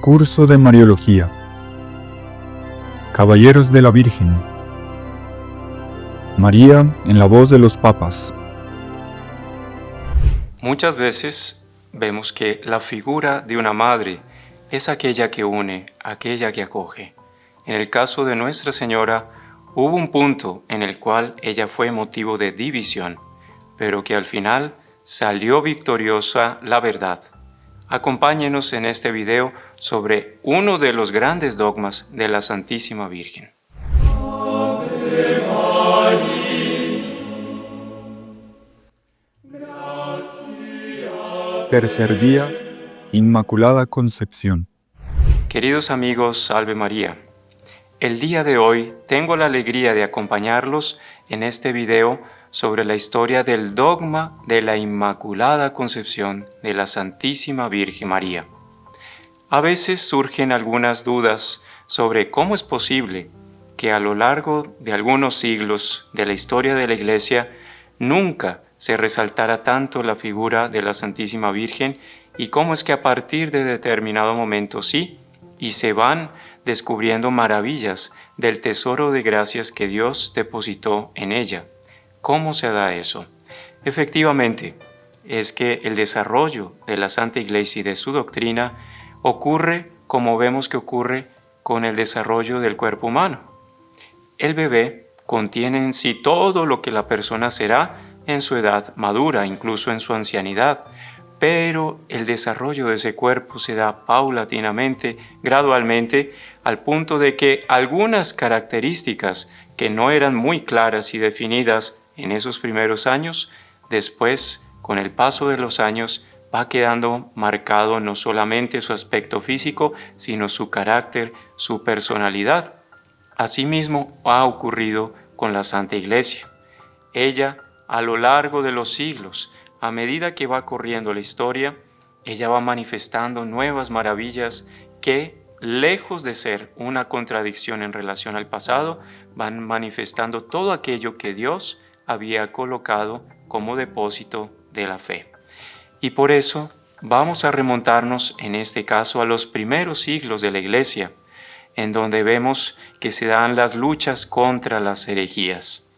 Curso de Mariología. Caballeros de la Virgen. María en la voz de los papas. Muchas veces vemos que la figura de una madre es aquella que une, aquella que acoge. En el caso de Nuestra Señora, hubo un punto en el cual ella fue motivo de división, pero que al final salió victoriosa la verdad. Acompáñenos en este video sobre uno de los grandes dogmas de la Santísima Virgen. Tercer día, Inmaculada Concepción. Queridos amigos, Salve María. El día de hoy tengo la alegría de acompañarlos en este video sobre la historia del dogma de la Inmaculada Concepción de la Santísima Virgen María. A veces surgen algunas dudas sobre cómo es posible que a lo largo de algunos siglos de la historia de la Iglesia nunca se resaltara tanto la figura de la Santísima Virgen y cómo es que a partir de determinado momento sí, y se van descubriendo maravillas del tesoro de gracias que Dios depositó en ella. ¿Cómo se da eso? Efectivamente, es que el desarrollo de la Santa Iglesia y de su doctrina ocurre como vemos que ocurre con el desarrollo del cuerpo humano. El bebé contiene en sí todo lo que la persona será en su edad madura, incluso en su ancianidad, pero el desarrollo de ese cuerpo se da paulatinamente, gradualmente, al punto de que algunas características que no eran muy claras y definidas en esos primeros años, después, con el paso de los años, va quedando marcado no solamente su aspecto físico, sino su carácter, su personalidad. Asimismo ha ocurrido con la Santa Iglesia. Ella, a lo largo de los siglos, a medida que va corriendo la historia, ella va manifestando nuevas maravillas que, lejos de ser una contradicción en relación al pasado, van manifestando todo aquello que Dios había colocado como depósito de la fe. Y por eso vamos a remontarnos en este caso a los primeros siglos de la Iglesia, en donde vemos que se dan las luchas contra las herejías.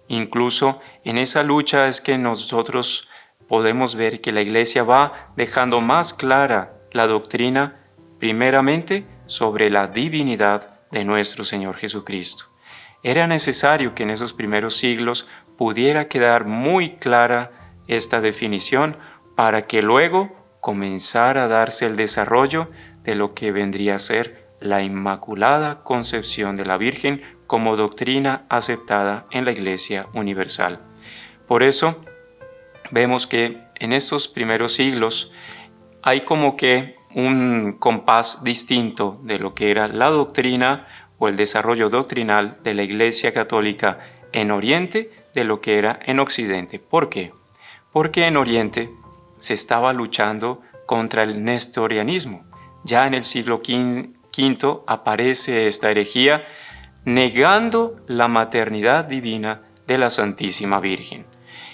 Incluso en esa lucha es que nosotros podemos ver que la Iglesia va dejando más clara la doctrina, primeramente sobre la divinidad de nuestro Señor Jesucristo. Era necesario que en esos primeros siglos pudiera quedar muy clara esta definición para que luego comenzara a darse el desarrollo de lo que vendría a ser la Inmaculada Concepción de la Virgen como doctrina aceptada en la Iglesia Universal. Por eso, vemos que en estos primeros siglos hay como que un compás distinto de lo que era la doctrina o el desarrollo doctrinal de la Iglesia Católica en Oriente de lo que era en Occidente. ¿Por qué? Porque en Oriente se estaba luchando contra el nestorianismo. Ya en el siglo V aparece esta herejía negando la maternidad divina de la Santísima Virgen.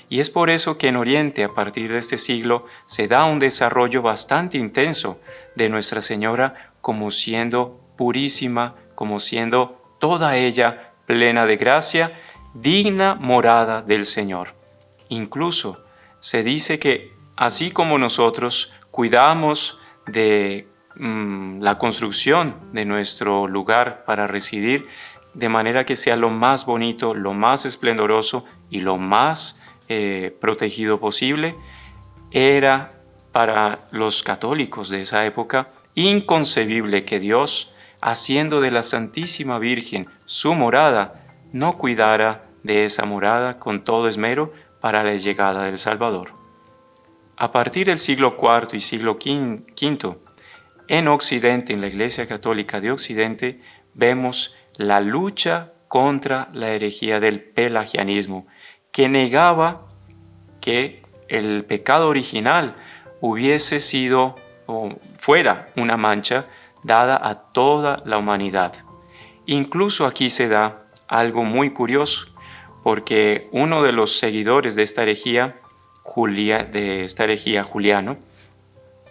Y es por eso que en Oriente, a partir de este siglo, se da un desarrollo bastante intenso de Nuestra Señora como siendo purísima, como siendo toda ella plena de gracia, digna morada del Señor. Incluso se dice que así como nosotros cuidamos de la construcción de nuestro lugar para residir, de manera que sea lo más bonito, lo más esplendoroso y lo más protegido posible, era para los católicos de esa época inconcebible que Dios, haciendo de la Santísima Virgen su morada, no cuidara de esa morada con todo esmero para la llegada del Salvador. A partir del siglo IV y siglo V, en Occidente, en la Iglesia Católica de Occidente, vemos la lucha contra la herejía del pelagianismo, que negaba que el pecado original hubiese sido o fuera una mancha dada a toda la humanidad. Incluso aquí se da algo muy curioso, porque uno de los seguidores de esta herejía, Juliano,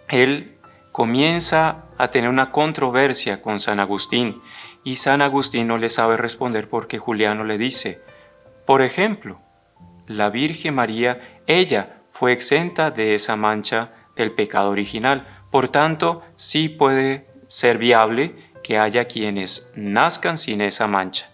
él comienza a tener una controversia con San Agustín, y San Agustín no le sabe responder porque Juliano le dice, por ejemplo, la Virgen María, ella fue exenta de esa mancha del pecado original, por tanto, sí puede ser viable que haya quienes nazcan sin esa mancha.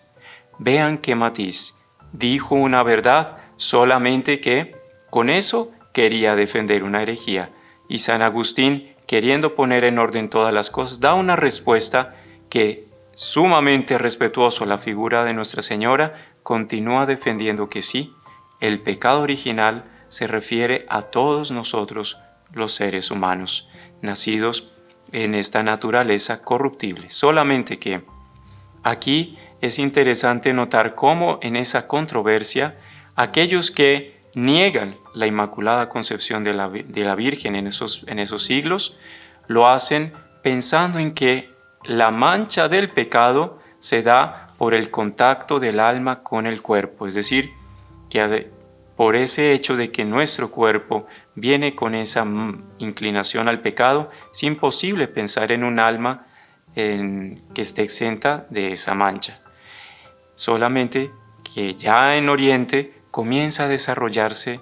Vean qué matiz. Dijo una verdad, solamente que con eso quería defender una herejía. Y San Agustín, queriendo poner en orden todas las cosas, da una respuesta que, sumamente respetuoso a la figura de Nuestra Señora, continúa defendiendo que sí, el pecado original se refiere a todos nosotros los seres humanos, nacidos en esta naturaleza corruptible. Solamente que aquí es interesante notar cómo en esa controversia aquellos que niegan la Inmaculada Concepción de la Virgen en esos siglos lo hacen pensando en que la mancha del pecado se da por el contacto del alma con el cuerpo, es decir, que por ese hecho de que nuestro cuerpo viene con esa inclinación al pecado, es imposible pensar en un alma que esté exenta de esa mancha. Solamente que ya en Oriente comienza a desarrollarse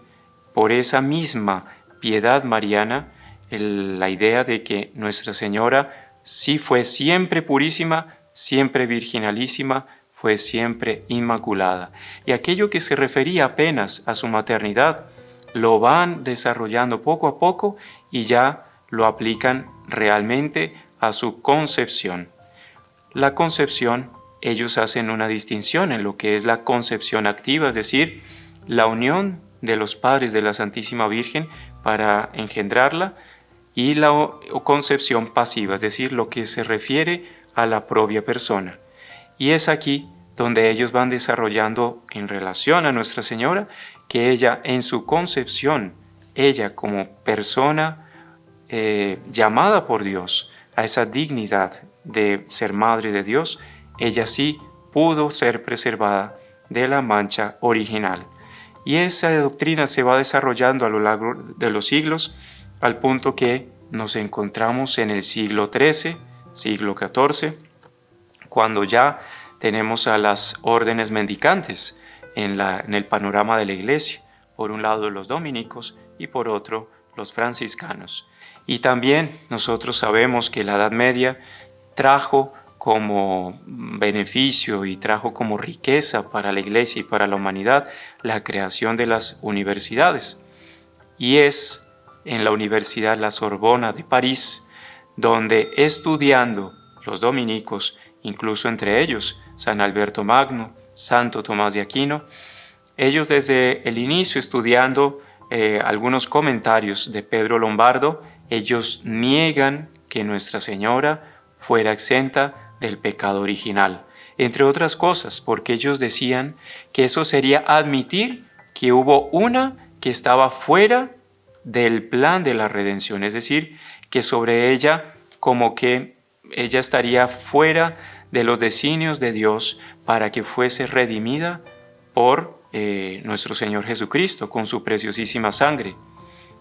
por esa misma piedad mariana la idea de que Nuestra Señora sí fue siempre purísima, siempre virginalísima, fue siempre inmaculada. Y aquello que se refería apenas a su maternidad, lo van desarrollando poco a poco y ya lo aplican realmente a su concepción. La concepción, ellos hacen una distinción en lo que es la concepción activa, es decir, la unión de los padres de la Santísima Virgen para engendrarla, y la concepción pasiva, es decir, lo que se refiere a la propia persona. Y es aquí donde ellos van desarrollando en relación a Nuestra Señora que ella en su concepción, ella como persona llamada por Dios a esa dignidad de ser madre de Dios, ella sí pudo ser preservada de la mancha original. Y esa doctrina se va desarrollando a lo largo de los siglos, al punto que nos encontramos en el siglo XIII, siglo XIV, cuando ya tenemos a las órdenes mendicantes en el panorama de la Iglesia, por un lado los dominicos y por otro los franciscanos. Y también nosotros sabemos que la Edad Media trajo como beneficio y trajo como riqueza para la Iglesia y para la humanidad la creación de las universidades. Y es en la Universidad La Sorbona de París donde, estudiando los dominicos, incluso entre ellos San Alberto Magno, Santo Tomás de Aquino, ellos desde el inicio estudiando algunos comentarios de Pedro Lombardo, ellos niegan que Nuestra Señora fuera exenta del pecado original, entre otras cosas, porque ellos decían que eso sería admitir que hubo una que estaba fuera del plan de la redención, es decir, que sobre ella como que ella estaría fuera de los designios de Dios para que fuese redimida por nuestro Señor Jesucristo con su preciosísima sangre.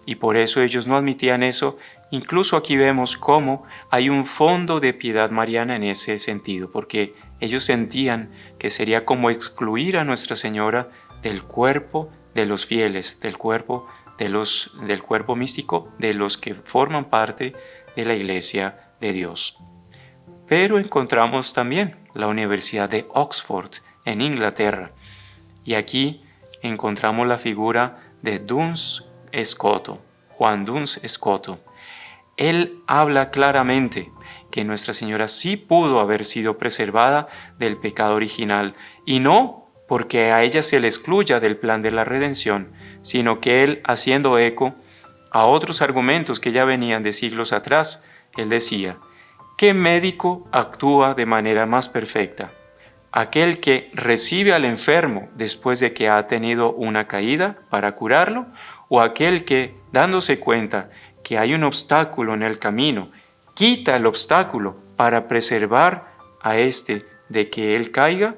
Y por eso ellos no admitían eso. Incluso aquí vemos cómo hay un fondo de piedad mariana en ese sentido, porque ellos sentían que sería como excluir a Nuestra Señora del cuerpo de los fieles, del cuerpo místico de los que forman parte de la Iglesia de Dios. Pero encontramos también la Universidad de Oxford en Inglaterra, y aquí encontramos la figura de Duns Scoto, Juan Duns Scoto. Él habla claramente que Nuestra Señora sí pudo haber sido preservada del pecado original, y no porque a ella se le excluya del plan de la redención, sino que él, haciendo eco a otros argumentos que ya venían de siglos atrás, él decía: ¿qué médico actúa de manera más perfecta? ¿Aquel que recibe al enfermo después de que ha tenido una caída para curarlo? ¿O aquel que, dándose cuenta que hay un obstáculo en el camino, quita el obstáculo para preservar a éste de que él caiga?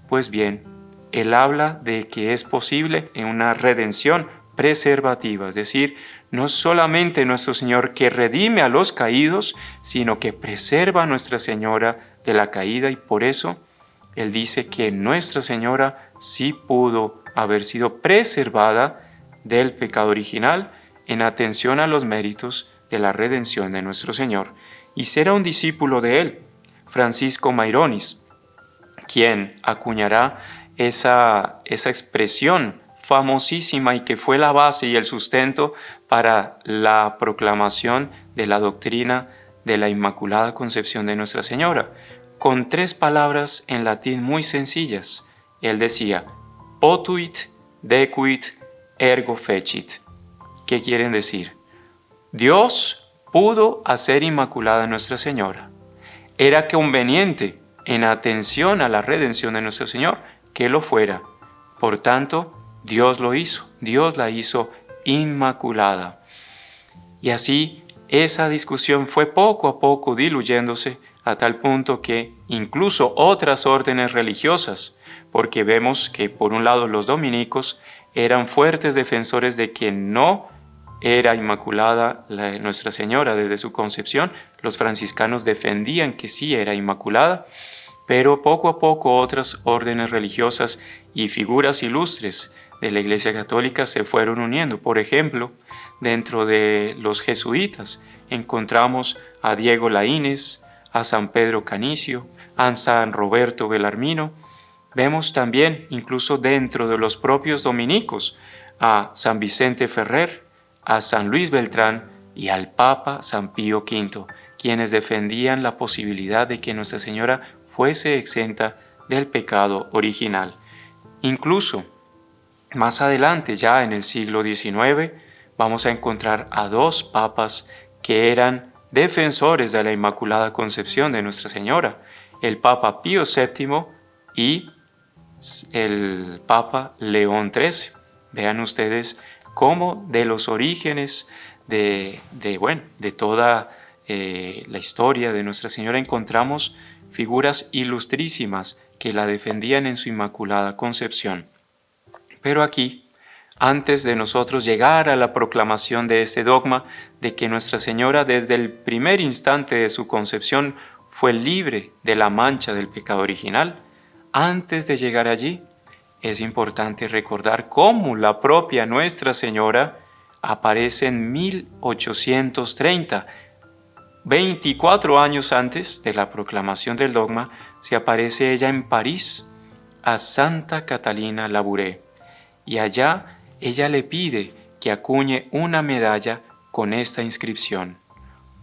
Pues bien, él habla de que es posible en una redención preservativa, es decir, no solamente nuestro Señor que redime a los caídos, sino que preserva a Nuestra Señora de la caída, y por eso Él dice que Nuestra Señora sí pudo haber sido preservada del pecado original en atención a los méritos de la redención de nuestro Señor. Y será un discípulo de Él, Francisco Maironis, quien acuñará esa expresión famosísima y que fue la base y el sustento para la proclamación de la doctrina de la Inmaculada Concepción de Nuestra Señora, con 3 palabras en latín muy sencillas. Él decía, potuit, decuit, ergo fecit. ¿Qué quieren decir? Dios pudo hacer inmaculada a Nuestra Señora. Era conveniente, en atención a la redención de nuestro Señor, que lo fuera. Por tanto, Dios lo hizo, Dios la hizo inmaculada. Y así, esa discusión fue poco a poco diluyéndose a tal punto que incluso otras órdenes religiosas, porque vemos que por un lado los dominicos eran fuertes defensores de que no era inmaculada Nuestra Señora desde su concepción, los franciscanos defendían que sí era inmaculada, pero poco a poco otras órdenes religiosas y figuras ilustres de la Iglesia Católica se fueron uniendo. Por ejemplo, dentro de los jesuitas encontramos a Diego Laínez, a San Pedro Canicio, a San Roberto Bellarmino. Vemos también, incluso dentro de los propios dominicos, a San Vicente Ferrer, a San Luis Beltrán y al Papa San Pío V, quienes defendían la posibilidad de que Nuestra Señora fuese exenta del pecado original. Incluso, más adelante, ya en el siglo XIX, vamos a encontrar a 2 papas que eran defensores de la Inmaculada Concepción de Nuestra Señora, el Papa Pío VII y el Papa León XIII. Vean ustedes cómo de los orígenes de toda la historia de Nuestra Señora encontramos figuras ilustrísimas que la defendían en su Inmaculada Concepción. Pero aquí, antes de nosotros llegar a la proclamación de ese dogma de que Nuestra Señora desde el primer instante de su concepción fue libre de la mancha del pecado original, antes de llegar allí, es importante recordar cómo la propia Nuestra Señora aparece en 1830. 24 años antes de la proclamación del dogma, se aparece ella en París a Santa Catalina Labouré, y allá ella le pide que acuñe una medalla con esta inscripción: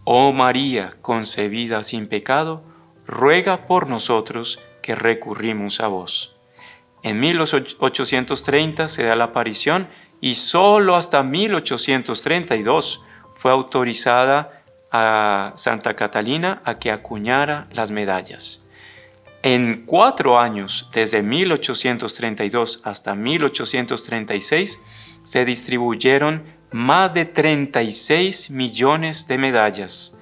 «Oh María concebida sin pecado, ruega por nosotros que recurrimos a vos». En 1830 se da la aparición y solo hasta 1832 fue autorizada a Santa Catalina a que acuñara las medallas. En 4 años, desde 1832 hasta 1836, se distribuyeron más de 36 millones de medallas.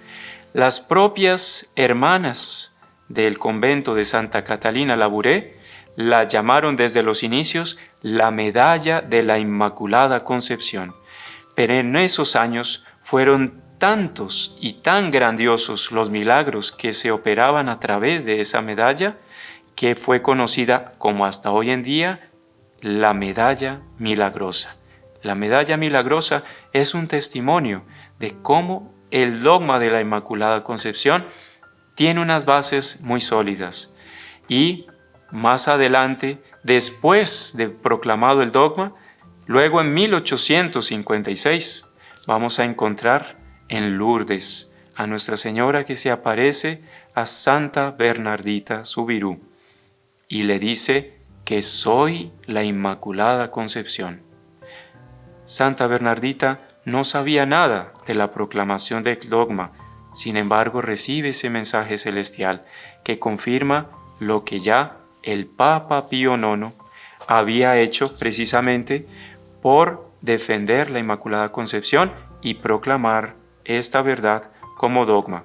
Las propias hermanas del convento de Santa Catalina Labouré la llamaron desde los inicios la medalla de la Inmaculada Concepción. Pero en esos años fueron tantos y tan grandiosos los milagros que se operaban a través de esa medalla, que fue conocida como hasta hoy en día la medalla milagrosa. La medalla milagrosa es un testimonio de cómo el dogma de la Inmaculada Concepción tiene unas bases muy sólidas. Y más adelante, después de proclamado el dogma, luego en 1856 vamos a encontrar en Lourdes a Nuestra Señora que se aparece a Santa Bernardita Soubirous y le dice que soy la Inmaculada Concepción. Santa Bernardita no sabía nada de la proclamación del dogma, sin embargo recibe ese mensaje celestial que confirma lo que ya el Papa Pío IX había hecho precisamente por defender la Inmaculada Concepción y proclamar esta verdad como dogma.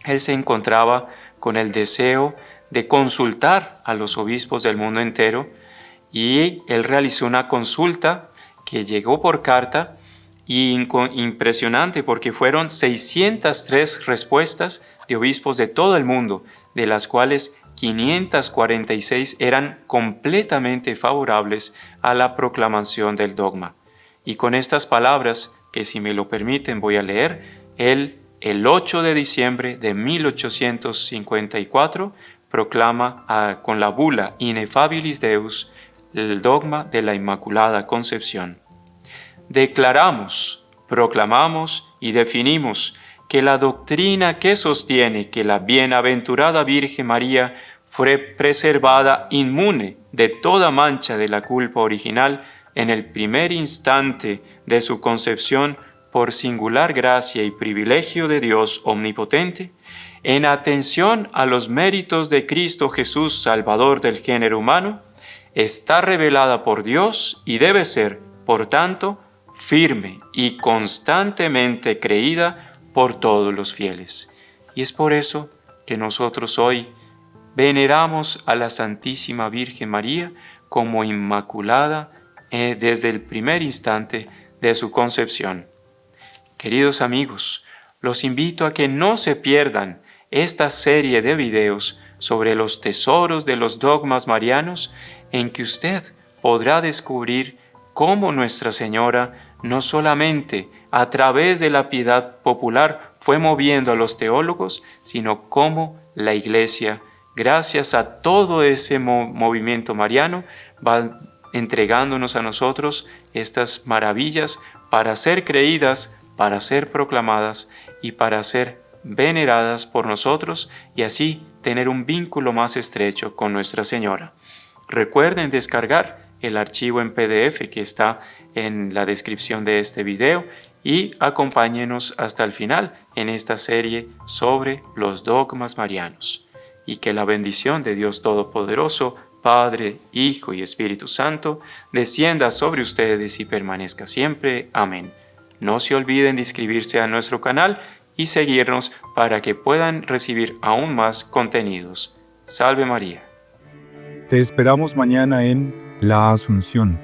Él se encontraba con el deseo de consultar a los obispos del mundo entero y él realizó una consulta que llegó por carta y impresionante porque fueron 603 respuestas de obispos de todo el mundo, de las cuales 546 eran completamente favorables a la proclamación del dogma. Y con estas palabras, que si me lo permiten voy a leer, el 8 de diciembre de 1854 proclama con la bula Ineffabilis Deus el dogma de la Inmaculada Concepción. Declaramos, proclamamos y definimos que la doctrina que sostiene que la bienaventurada Virgen María fue preservada inmune de toda mancha de la culpa original en el primer instante de su concepción por singular gracia y privilegio de Dios omnipotente, en atención a los méritos de Cristo Jesús, Salvador del género humano, está revelada por Dios y debe ser, por tanto, firme y constantemente creída por todos los fieles. Y es por eso que nosotros hoy veneramos a la Santísima Virgen María como Inmaculada desde el primer instante de su concepción. Queridos amigos, los invito a que no se pierdan esta serie de videos sobre los tesoros de los dogmas marianos, en que usted podrá descubrir cómo Nuestra Señora no solamente a través de la piedad popular fue moviendo a los teólogos, sino cómo la Iglesia, gracias a todo ese movimiento mariano, va entregándonos a nosotros estas maravillas para ser creídas, para ser proclamadas y para ser veneradas por nosotros y así tener un vínculo más estrecho con Nuestra Señora. Recuerden descargar el archivo en PDF que está en la descripción de este video y acompáñenos hasta el final en esta serie sobre los dogmas marianos. Y que la bendición de Dios Todopoderoso, Padre, Hijo y Espíritu Santo, descienda sobre ustedes y permanezca siempre. Amén. No se olviden de inscribirse a nuestro canal y seguirnos para que puedan recibir aún más contenidos. Salve María. Te esperamos mañana en La Asunción,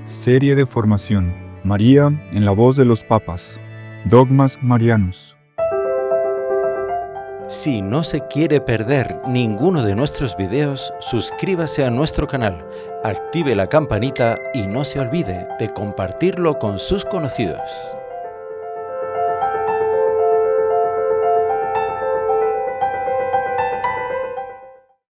serie de formación. María en la voz de los papas. Dogmas marianos. Si no se quiere perder ninguno de nuestros videos, suscríbase a nuestro canal, active la campanita y no se olvide de compartirlo con sus conocidos.